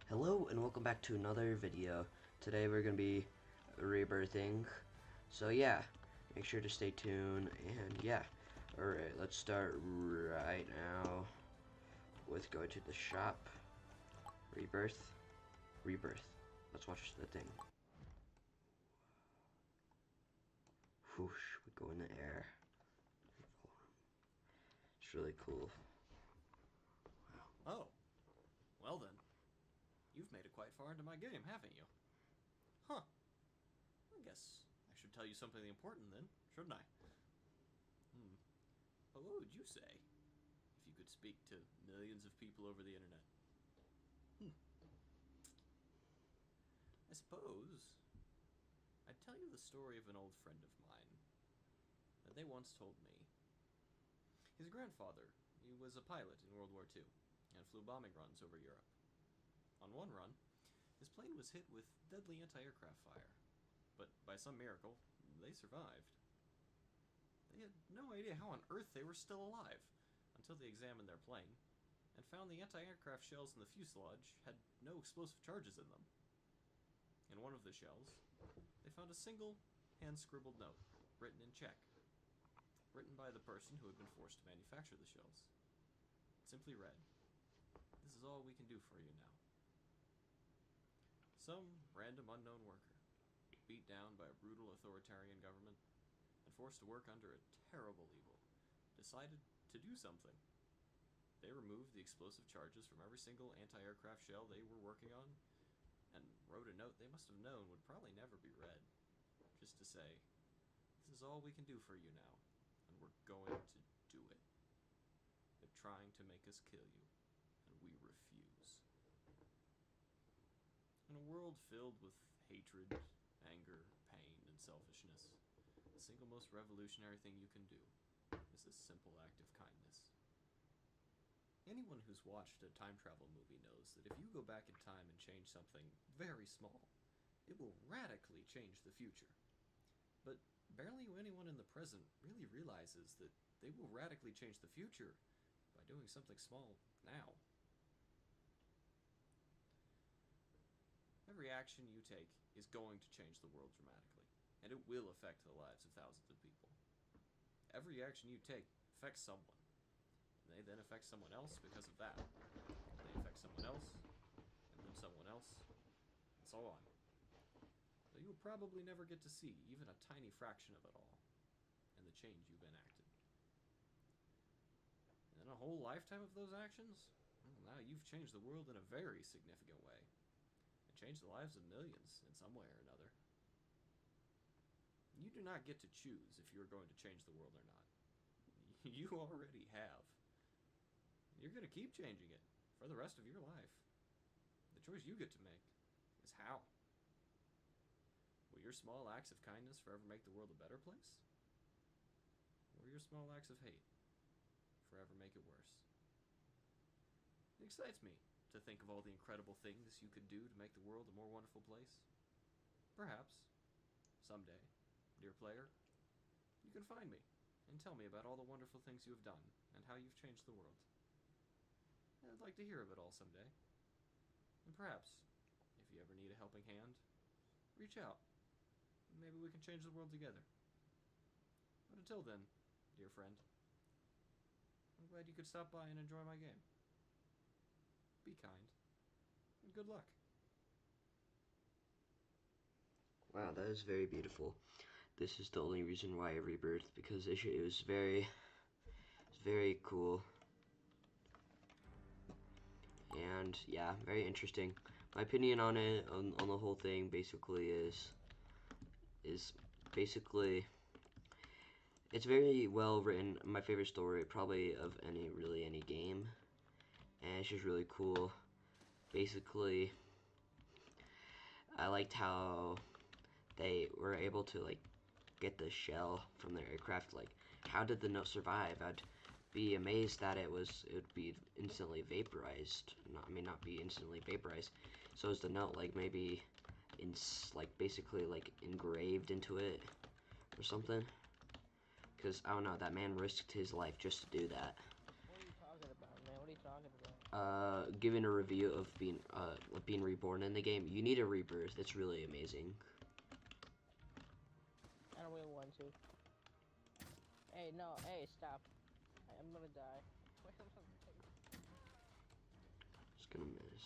Hello and welcome back to another video. Today we're going to be rebirthing. So yeah, make sure to stay tuned and yeah. Alright, let's start right now with going to the shop. Rebirth. Rebirth. Let's watch the thing. Whoosh, we go in the air. It's really cool. Wow. Oh, well then. You've made it quite far into my game, haven't you? Huh. I guess I should tell you something important then, shouldn't I? But what would you say if you could speak to millions of people over the internet? I suppose I'd tell you the story of an old friend of mine that they once told me. His grandfather, he was a pilot in World War II and flew bombing runs over Europe. On one run, his plane was hit with deadly anti-aircraft fire, but by some miracle, they survived. They had no idea how on earth they were still alive until they examined their plane and found the anti-aircraft shells in the fuselage had no explosive charges in them. In one of the shells, they found a single hand-scribbled note written in Czech, written by the person who had been forced to manufacture the shells. It simply read, "This is all we can do for you now." Some random unknown worker, beat down by a brutal authoritarian government and forced to work under a terrible evil, decided to do something. They removed the explosive charges from every single anti-aircraft shell they were working on and wrote a note they must have known would probably never be read, just to say, "This is all we can do for you now, and we're going to do it. They're trying to make us kill you, and we refuse." In a world filled with hatred, anger, pain, and selfishness, the single most revolutionary thing you can do is this simple act of kindness. Anyone who's watched a time travel movie knows that if you go back in time and change something very small, it will radically change the future. But barely anyone in the present really realizes that they will radically change the future by doing something small now. Every action you take is going to change the world dramatically, and it will affect the lives of thousands of people. Every action you take affects someone, and they then affect someone else because of that. And they affect someone else, and then someone else, and so on. Though you'll probably never get to see even a tiny fraction of it all, and the change you've enacted. And in a whole lifetime of those actions, well, now you've changed the world in a very significant way. Change the lives of millions in some way or another. You do not get to choose if you are going to change the world or not. You already have. You're going to keep changing it for the rest of your life. The choice you get to make is how. Will your small acts of kindness forever make the world a better place? Or will your small acts of hate forever make it worse? It excites me to think of all the incredible things you could do to make the world a more wonderful place. Perhaps, someday, dear player, you can find me and tell me about all the wonderful things you have done and how you've changed the world. I'd like to hear of it all someday. And perhaps, if you ever need a helping hand, reach out. Maybe we can change the world together. But until then, dear friend, I'm glad you could stop by and enjoy my game. Be kind, and good luck. Wow, that is very beautiful. This is the only reason why I rebirthed, because it was very cool. And yeah, very interesting. My opinion on it, on the whole thing, basically is basically it's very well written. My favorite story probably of any game, and it's just really cool. Basically, I liked how they were able to like get the shell from their aircraft. Like, how did the note survive? I'd be amazed that it would be instantly vaporized. Not be instantly vaporized. So is the note like maybe basically like engraved into it or something? Because I don't know, that man risked his life just to do that. What are you talking about, man? What are you talking about? Giving a review of being being reborn in the game, you need a rebirth. It's really amazing. I don't really want to. Hey, no, hey, stop. I'm gonna die. Just gonna miss.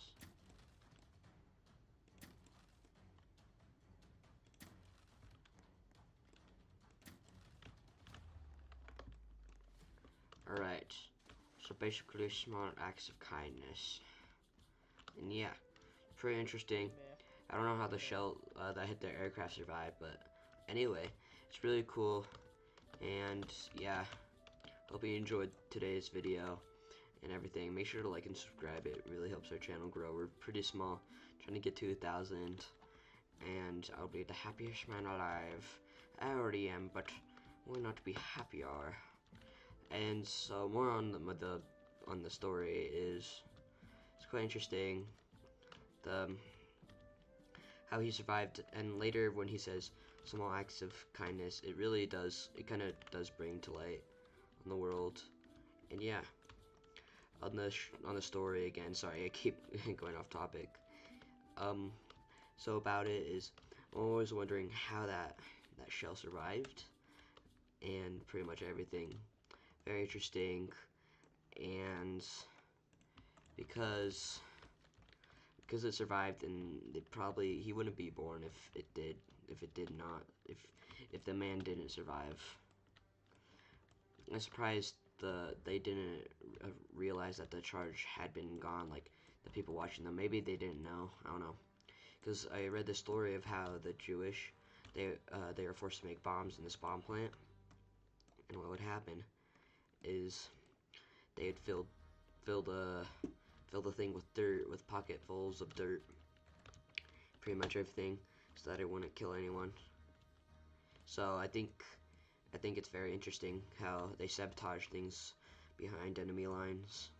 Alright, so basically small acts of kindness. And yeah, pretty interesting. I don't know how the shell that hit their aircraft survived, but anyway, it's really cool. And yeah, hope you enjoyed today's video and everything. Make sure to like and subscribe. It really helps our channel grow. We're pretty small, trying to get to 1,000, and I'll be the happiest man alive. I already am, but why not be happier? And so more on the story is it's quite interesting. The how he survived, and later when he says small acts of kindness, it really does. It kind of does bring to light on the world. And yeah, on the story again. Sorry, I keep going off topic. So about it is, I'm always wondering how that shell survived, and pretty much everything. Very interesting, and because it survived, and he wouldn't be born if it did not, if the man didn't survive. I'm surprised they didn't realize that the charge had been gone, like the people watching them. Maybe they didn't know. I don't know, because I read the story of how the Jewish they were forced to make bombs in this bomb plant, and what would happen is they'd fill the thing with dirt, with pocketfuls of dirt, pretty much everything, so that it wouldn't kill anyone. So I think it's very interesting how they sabotage things behind enemy lines.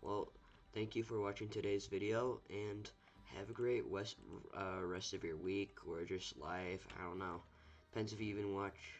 Well, thank you for watching today's video, and have a great rest of your week, or just life. I don't know. Depends if you even watch